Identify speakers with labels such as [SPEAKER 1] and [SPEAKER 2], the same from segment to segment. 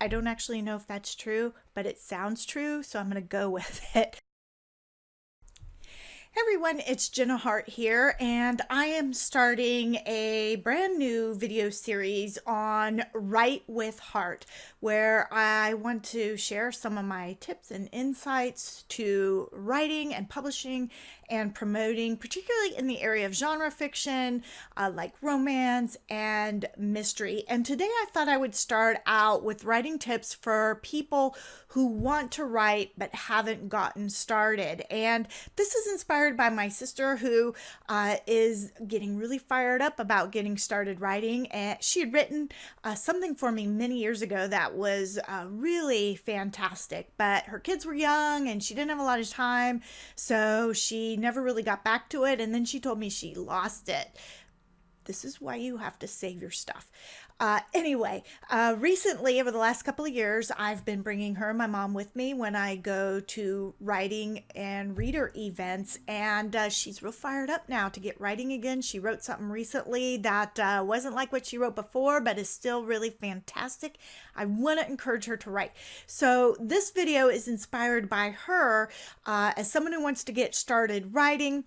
[SPEAKER 1] I don't actually know if that's true, but it sounds true, so I'm going to go with it. Hey everyone, it's Jenna Harte here, and I am starting a brand new video series on Write with Heart, where I want to share some of my tips and insights to writing and publishing and promoting, particularly in the area of genre fiction, like romance and mystery. And today I thought I would start out with writing tips for people who want to write but haven't gotten started. And this is inspired by my sister, who is getting really fired up about getting started writing. And she had written something for me many years ago that was really fantastic, but her kids were young and she didn't have a lot of time, so she never really got back to it. And then she told me she lost it. This is why you have to save your stuff. Anyway, recently, over the last couple of years, I've been bringing her and my mom with me when I go to writing and reader events, and she's real fired up now to get writing again. She wrote something recently that wasn't like what she wrote before, but is still really fantastic. I want to encourage her to write. So this video is inspired by her as someone who wants to get started writing.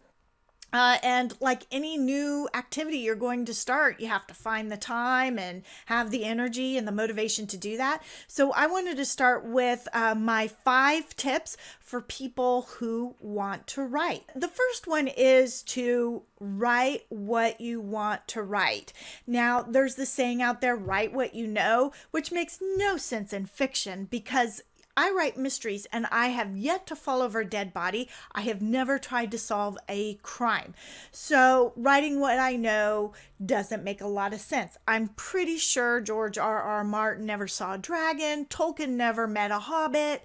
[SPEAKER 1] And like any new activity you're going to start, you have to find the time and have the energy and the motivation to do that. So I wanted to start with my 5 tips for people who want to write. The first one is to write what you want to write. Now, there's the saying out there, write what you know, which makes no sense in fiction, because I write mysteries and I have yet to fall over a dead body. I have never tried to solve a crime. So writing what I know doesn't make a lot of sense. I'm pretty sure George R.R. Martin never saw a dragon. Tolkien never met a hobbit.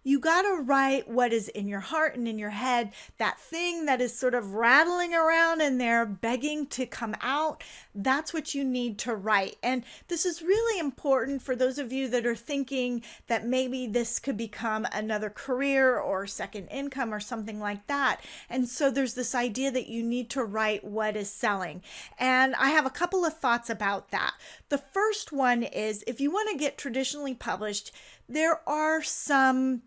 [SPEAKER 1] You got to write what is in your heart and in your head, that thing that is sort of rattling around in there, begging to come out. That's what you need to write. And this is really important for those of you that are thinking that maybe this could become another career or second income or something like that. And so there's this idea that you need to write what is selling. And I have a couple of thoughts about that. The first one is, if you want to get traditionally published, there are some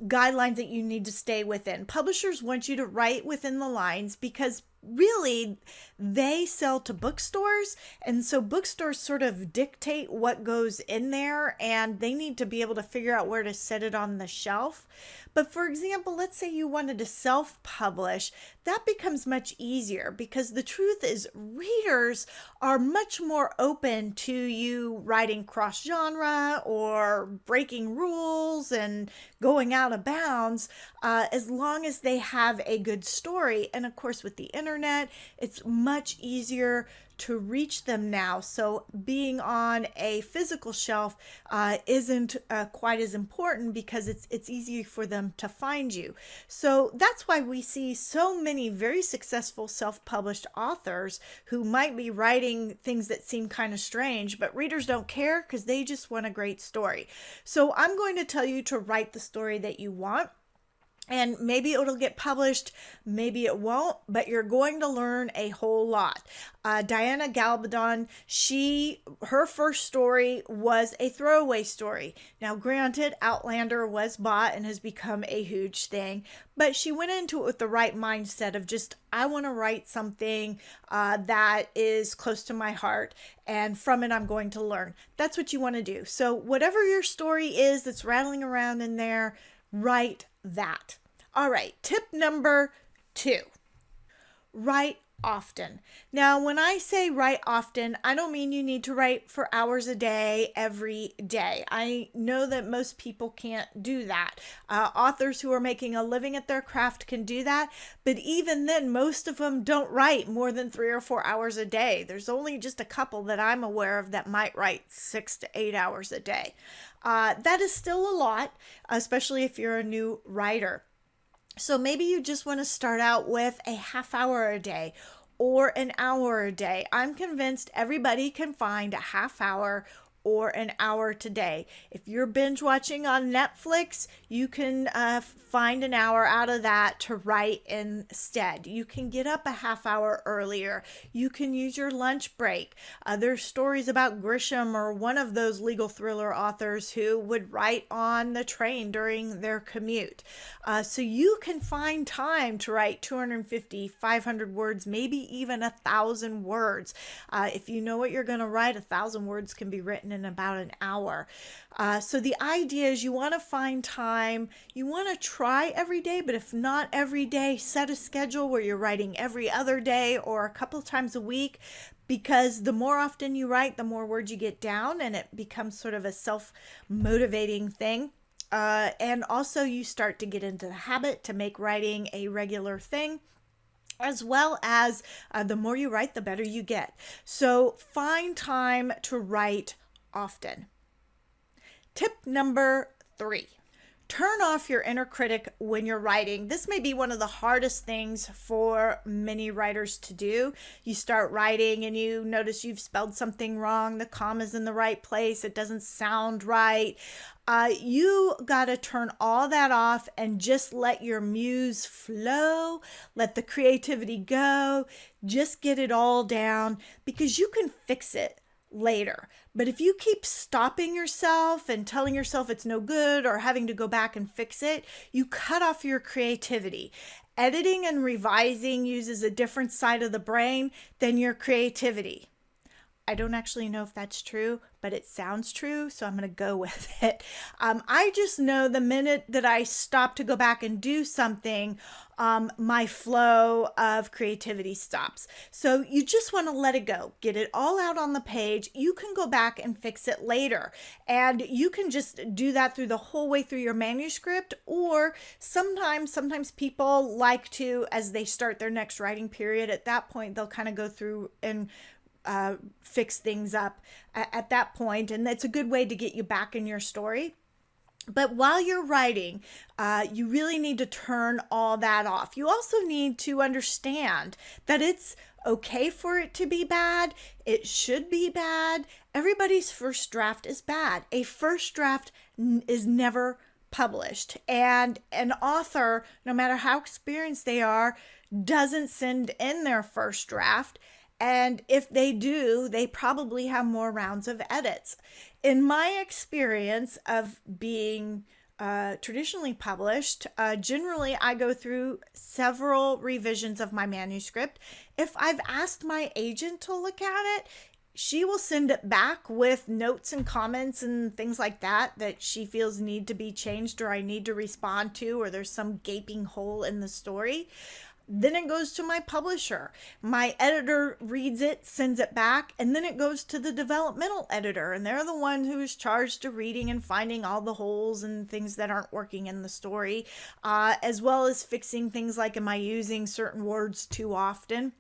[SPEAKER 1] guidelines that you need to stay within. Publishers want you to write within the lines because really they sell to bookstores, and so bookstores sort of dictate what goes in there, and they need to be able to figure out where to set it on the shelf. But for example, let's say you wanted to self-publish. That becomes much easier because the truth is readers are much more open to you writing cross-genre or breaking rules and going out of bounds, as long as they have a good story. And of course, with the internet, it's much easier to reach them now. So being on a physical shelf isn't quite as important because it's easy for them to find you. So that's why we see so many very successful self-published authors who might be writing things that seem kind of strange, but readers don't care because they just want a great story. So I'm going to tell you to write the story that you want. And maybe it'll get published, maybe it won't, but you're going to learn a whole lot. Diana Gabaldon, her first story was a throwaway story. Now, granted, Outlander was bought and has become a huge thing, but she went into it with the right mindset of just, I want to write something that is close to my heart, and from it I'm going to learn. That's what you want to do. So whatever your story is that's rattling around in there, write that. All right, tip number 2, write often. Now, when I say write often, I don't mean you need to write for hours a day, every day. I know that most people can't do that. Authors who are making a living at their craft can do that, but even then, most of them don't write more than 3 or 4 hours a day. There's only just a couple that I'm aware of that might write 6 to 8 hours a day. That is still a lot, especially if you're a new writer. So maybe you just want to start out with a half hour a day or an hour a day. I'm convinced everybody can find a half hour or an hour today. If you're binge watching on Netflix, you can find an hour out of that to write instead. You can get up a half hour earlier. You can use your lunch break. There's stories about Grisham, or one of those legal thriller authors, who would write on the train during their commute. So you can find time to write 250, 500 words, maybe even 1,000 words. If you know what you're going to write, 1,000 words can be written in about an hour. So the idea is you want to find time. You want to try every day, but if not every day, set a schedule where you're writing every other day or a couple times a week, because the more often you write, the more words you get down, and it becomes sort of a self-motivating thing. And also you start to get into the habit to make writing a regular thing, as well as the more you write, the better you get. So find time to write often. Tip number 3. Turn off your inner critic when you're writing. This may be one of the hardest things for many writers to do. You start writing and you notice you've spelled something wrong. The comma's in the right place. It doesn't sound right. You got to turn all that off and just let your muse flow. Let the creativity go. Just get it all down, because you can fix it later. But if you keep stopping yourself and telling yourself it's no good or having to go back and fix it, you cut off your creativity. Editing and revising uses a different side of the brain than your creativity. I don't actually know if that's true, but it sounds true, so I'm going to go with it. I just know the minute that I stop to go back and do something, my flow of creativity stops. So you just want to let it go. Get it all out on the page. You can go back and fix it later. And you can just do that through the whole way through your manuscript, or sometimes people like to, as they start their next writing period, at that point, they'll kind of go through and fix things up at that point, and that's a good way to get you back in your story. But while you're writing, you really need to turn all that off. You also need to understand that it's okay for it to be bad. It should be bad. Everybody's first draft is bad. A first draft is never published, and an author, no matter how experienced they are, doesn't send in their first draft. And if they do, they probably have more rounds of edits. In my experience of being traditionally published, generally I go through several revisions of my manuscript. If I've asked my agent to look at it, she will send it back with notes and comments and things like that she feels need to be changed, or I need to respond to, or there's some gaping hole in the story. Then it goes to my publisher. My editor reads it, sends it back, and then it goes to the developmental editor. And they're the one who is charged to reading and finding all the holes and things that aren't working in the story, as well as fixing things like, am I using certain words too often?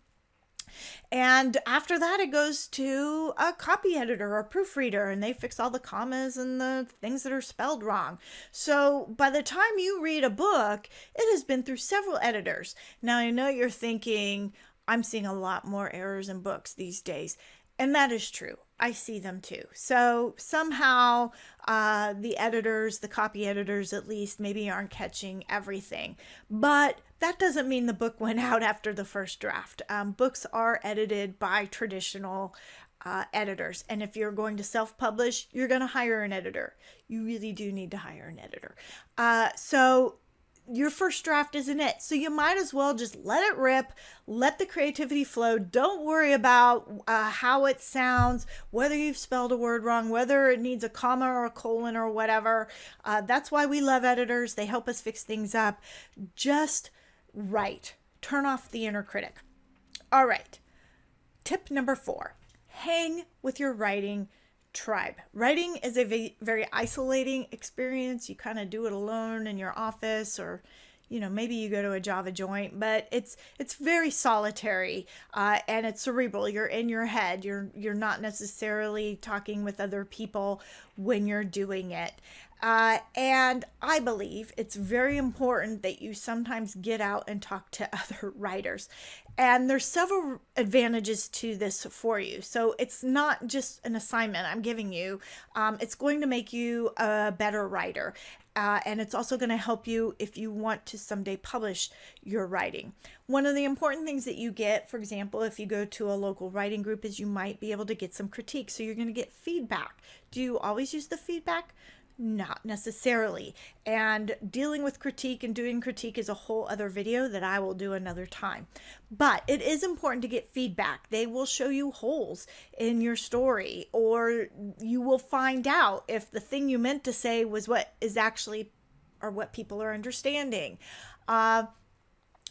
[SPEAKER 1] And after that, it goes to a copy editor or proofreader, and they fix all the commas and the things that are spelled wrong. So by the time you read a book, it has been through several editors. Now, I know you're thinking, I'm seeing a lot more errors in books these days. And that is true. I see them too. So somehow the editors, the copy editors at least, maybe aren't catching everything. But that doesn't mean the book went out after the first draft. Books are edited by traditional editors. And if you're going to self-publish, you're going to hire an editor. You really do need to hire an editor. So your first draft isn't it. So you might as well just let it rip, let the creativity flow. Don't worry about how it sounds, whether you've spelled a word wrong, whether it needs a comma or a colon or whatever. That's why we love editors. They help us fix things up. Just write. Turn off the inner critic. All right. Tip number 4, hang with your writing tribe. Writing is a very isolating experience. You kind of do it alone in your office, or maybe you go to a Java joint, but it's very solitary and it's cerebral. You're in your head. You're not necessarily talking with other people when you're doing it. And I believe it's very important that you sometimes get out and talk to other writers. And there's several advantages to this for you. So it's not just an assignment I'm giving you. It's going to make you a better writer. And it's also going to help you if you want to someday publish your writing. One of the important things that you get, for example, if you go to a local writing group, is you might be able to get some critique. So you're going to get feedback. Do you always use the feedback? Not necessarily. And dealing with critique and doing critique is a whole other video that I will do another time. But it is important to get feedback. They will show you holes in your story, or you will find out if the thing you meant to say was what is actually, or what people are understanding.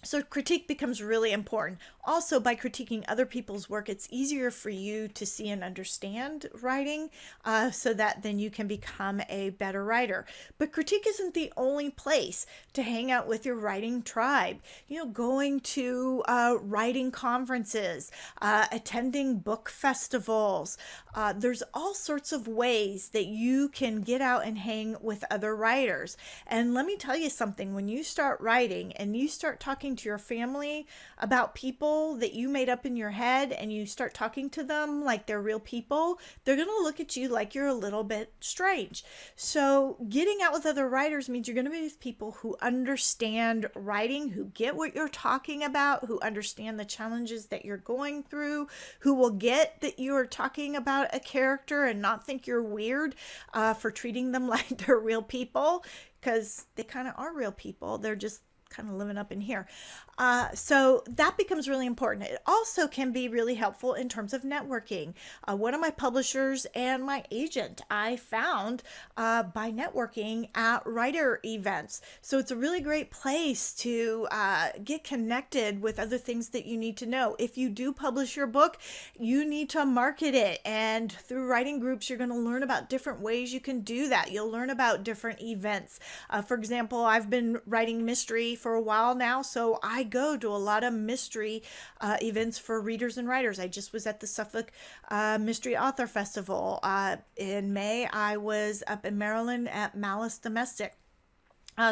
[SPEAKER 1] So critique becomes really important. Also, by critiquing other people's work, it's easier for you to see and understand writing, so that then you can become a better writer. But critique isn't the only place to hang out with your writing tribe. Going to writing conferences, attending book festivals. There's all sorts of ways that you can get out and hang with other writers. And let me tell you something, when you start writing and you start talking to your family about people that you made up in your head, and you start talking to them like they're real people, they're going to look at you like you're a little bit strange. So getting out with other writers means you're going to be with people who understand writing, who get what you're talking about, who understand the challenges that you're going through, who will get that you are talking about a character and not think you're weird for treating them like they're real people, because they kind of are real people. They're just kind of living up in here. So that becomes really important. It also can be really helpful in terms of networking. One of my publishers and my agent I found by networking at writer events. So it's a really great place to get connected with other things that you need to know. If you do publish your book, you need to market it. And through writing groups, you're going to learn about different ways you can do that. You'll learn about different events. For example, I've been writing mystery for a while now, so I go to a lot of mystery events for readers and writers. I just was at the Suffolk Mystery Author Festival. In May, I was up in Maryland at Malice Domestic.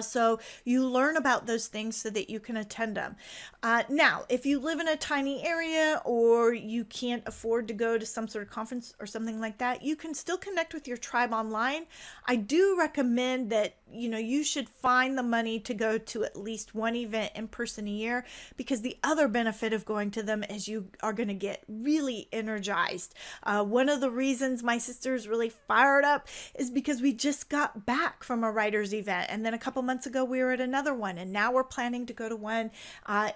[SPEAKER 1] So you learn about those things so that you can attend them. Now, if you live in a tiny area or you can't afford to go to some sort of conference or something like that, you can still connect with your tribe online. I do recommend that you should find the money to go to at least one event in person a year, because the other benefit of going to them is you are going to get really energized. One of the reasons my sister is really fired up is because we just got back from a writer's event, and then a couple months ago we were at another one, and now we're planning to go to one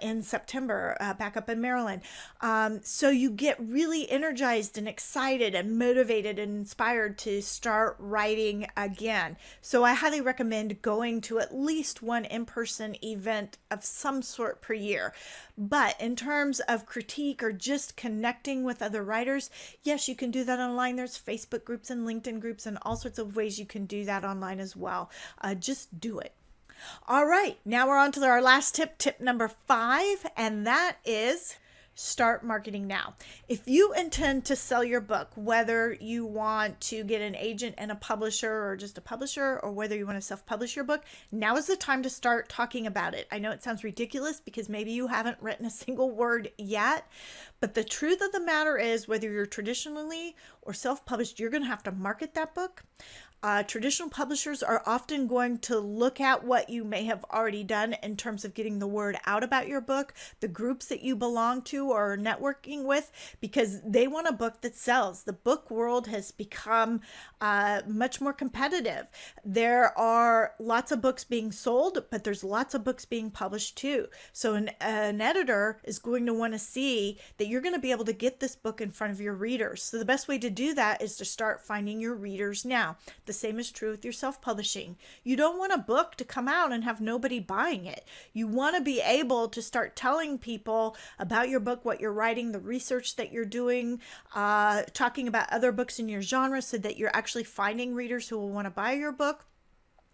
[SPEAKER 1] in September back up in Maryland. So you get really energized and excited and motivated and inspired to start writing again. So I highly recommend going to at least one in-person event of some sort per year. But in terms of critique or just connecting with other writers, yes, you can do that online. There's Facebook groups and LinkedIn groups and all sorts of ways you can do that online as well. Just do it. All right, now we're on to our last tip number 5, and that is start marketing now. If you intend to sell your book, whether you want to get an agent and a publisher or just a publisher, or whether you want to self-publish your book, now is the time to start talking about it. I know it sounds ridiculous because maybe you haven't written a single word yet, but the truth of the matter is, whether you're traditionally or self-published, you're going to have to market that book. Traditional publishers are often going to look at what you may have already done in terms of getting the word out about your book, the groups that you belong to or are networking with, because they want a book that sells. The book world has become much more competitive. There are lots of books being sold, but there's lots of books being published too. So an editor is going to want to see that you're going to be able to get this book in front of your readers. So the best way to do that is to start finding your readers now. The same is true with your self-publishing. You don't want a book to come out and have nobody buying it. You want to be able to start telling people about your book, what you're writing, the research that you're doing, talking about other books in your genre, so that you're actually finding readers who will want to buy your book.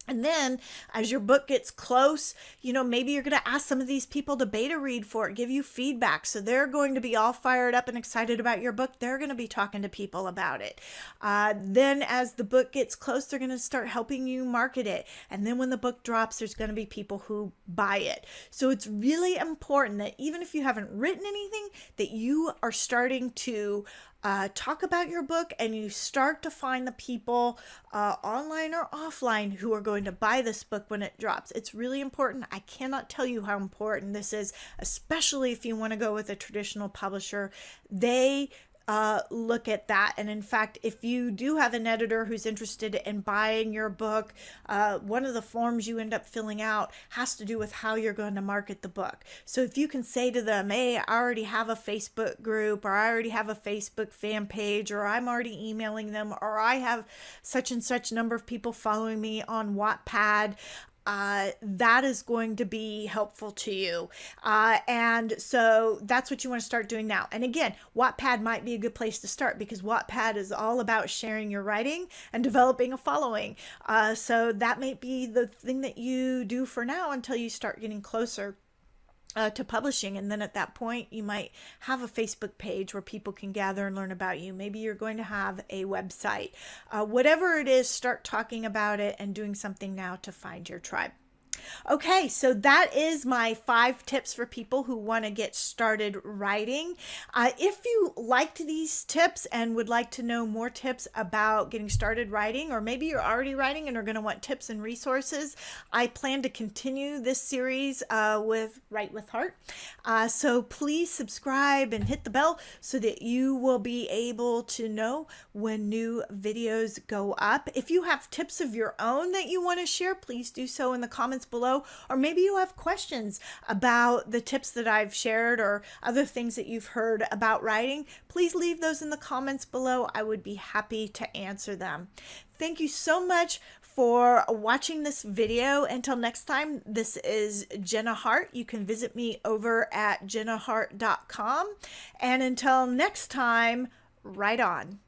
[SPEAKER 1] And then as your book gets close, maybe you're going to ask some of these people to beta read for it, give you feedback. So they're going to be all fired up and excited about your book. They're going to be talking to people about it. Then as the book gets close, they're going to start helping you market it. And then when the book drops, there's going to be people who buy it. So it's really important that even if you haven't written anything, that you are starting to talk about your book, and you start to find the people online or offline who are going to buy this book when it drops. It's really important. I cannot tell you how important this is, especially if you want to go with a traditional publisher. They look at that. And in fact, if you do have an editor who's interested in buying your book, one of the forms you end up filling out has to do with how you're going to market the book. So if you can say to them, hey, I already have a Facebook group, or I already have a Facebook fan page, or I'm already emailing them, or I have such and such number of people following me on Wattpad, that is going to be helpful to you. And so that's what you want to start doing now. And again, Wattpad might be a good place to start, because Wattpad is all about sharing your writing and developing a following. So that may be the thing that you do for now until you start getting closer to publishing. And then at that point, you might have a Facebook page where people can gather and learn about you. Maybe you're going to have a website. Whatever it is, start talking about it and doing something now to find your tribe. Okay, so that is my 5 tips for people who want to get started writing. If you liked these tips and would like to know more tips about getting started writing, or maybe you're already writing and are going to want tips and resources, I plan to continue this series with Write with Heart. So please subscribe and hit the bell so that you will be able to know when new videos go up. If you have tips of your own that you want to share, please do so in the comments below, or maybe you have questions about the tips that I've shared or other things that you've heard about writing. Please leave those in the comments below. I would be happy to answer them. Thank you so much for watching this video. Until next time, this is Jenna Harte. You can visit me over at jennaharte.com. And until next time, write on.